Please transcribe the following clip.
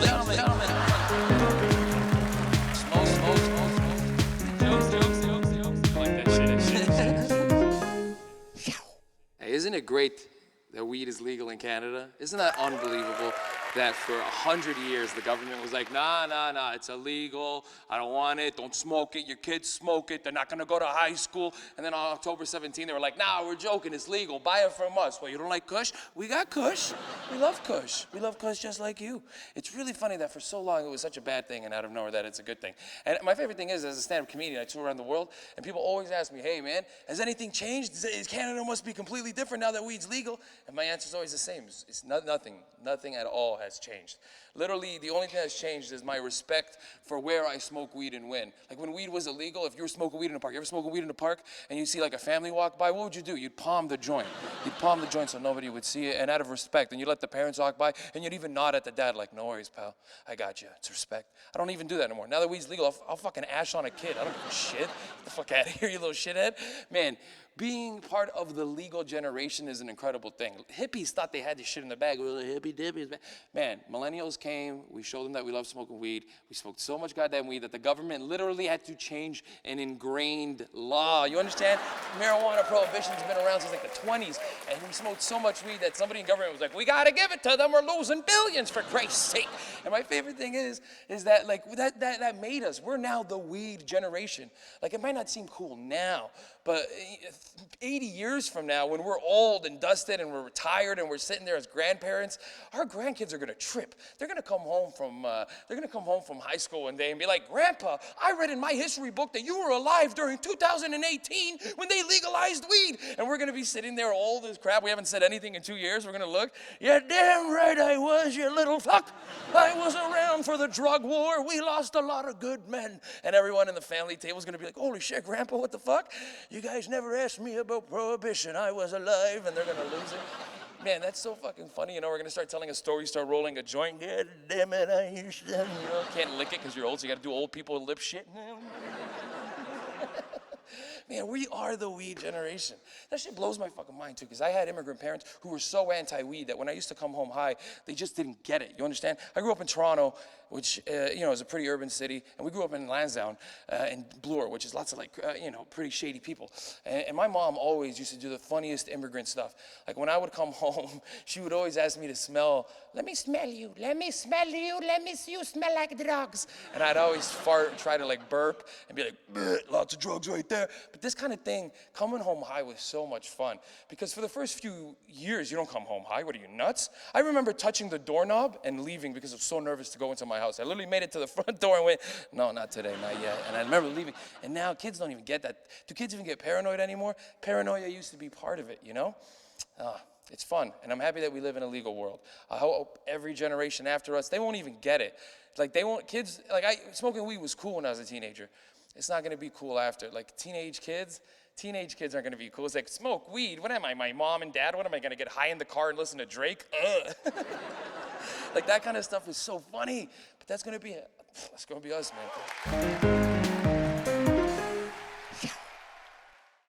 gentlemen. Jokes. I like that shit. Hey, isn't it great that weed is legal in Canada? Isn't that unbelievable that for 100 years the government was like, nah, it's illegal, I don't want it, don't smoke it, your kids smoke it, they're not gonna go to high school. And then on October 17, they were like, nah, we're joking, it's legal, buy it from us. Well, you don't like Kush? We got Kush. We love Kush. We love Kush just like you. It's really funny that for so long it was such a bad thing, and out of nowhere that it's a good thing. And my favorite thing is, as a stand-up comedian, I tour around the world, and people always ask me, hey man, has anything changed? Canada must be completely different now that weed's legal. And my answer is always the same. It's nothing at all has changed. Literally, the only thing that's changed is my respect for where I smoke weed and when. Like when weed was illegal, if you were smoking weed in a park, you ever smoking weed in a park and you see like a family walk by, what would you do? You'd palm the joint. You'd palm the joint so nobody would see it, and out of respect. And you'd let the parents walk by, and you'd even nod at the dad like, no worries, pal, I got you. It's respect. I don't even do that anymore. Now that weed's legal, I'll fucking ash on a kid. I don't give a shit. Get the fuck out of here, you little shithead. Man, being part of the legal generation is an incredible thing. Hippies thought they had this shit in the bag. We were hippie dippies. Man, millennials came. We showed them that we love smoking weed. We smoked so much goddamn weed that the government literally had to change an ingrained law. You understand? Marijuana prohibition's been around since like the 20s. And we smoked so much weed that somebody in government was like, we gotta give it to them. We're losing billions for Christ's sake. And my favorite thing is that like that made us. We're now the weed generation. Like it might not seem cool now, but 80 years from now, when we're old and dusted and we're retired and we're sitting there as grandparents, our grandkids are gonna trip. They're gonna come home from high school one day and be like, Grandpa, I read in my history book that you were alive during 2018 when they legalized weed. And we're gonna be sitting there old as crap. We haven't said anything in 2 years. We're gonna look, yeah, damn right I was, you little fuck. I was around for the drug war. We lost a lot of good men. And everyone in the family table is gonna be like, holy shit, Grandpa, what the fuck? You guys never asked me about prohibition. I was alive, and they're gonna lose it. Man, that's so fucking funny. You know, we're gonna start telling a story, start rolling a joint. Yeah, damn it, I used to, you know, can't lick it because you're old, so you gotta do old people lip shit. Man, we are the weed generation. That shit blows my fucking mind too, because I had immigrant parents who were so anti-weed that when I used to come home high, they just didn't get it. You understand? I grew up in Toronto, which is a pretty urban city, and we grew up in Lansdowne in Bloor, which is lots of pretty shady people. And my mom always used to do the funniest immigrant stuff. Like when I would come home, she would always ask me to smell. Let me smell you. Let me smell you. Let me see you smell like drugs. And I'd always fart, try to like burp, and be like, lots of drugs right there. But this kind of thing, coming home high was so much fun. Because for the first few years, you don't come home high. What are you, nuts? I remember touching the doorknob and leaving because I was so nervous to go into my house. I literally made it to the front door and went, no, not today, not yet. And I remember leaving. And now kids don't even get that. Do kids even get paranoid anymore? Paranoia used to be part of it, you know? It's fun, and I'm happy that we live in a legal world. I hope every generation after us, they won't even get it. Like kids, smoking weed was cool when I was a teenager. It's not gonna be cool after. Like teenage kids aren't gonna be cool. It's like, smoke weed, what am I, my mom and dad? What am I gonna get high in the car and listen to Drake? Like that kind of stuff is so funny, but that's gonna be us, man.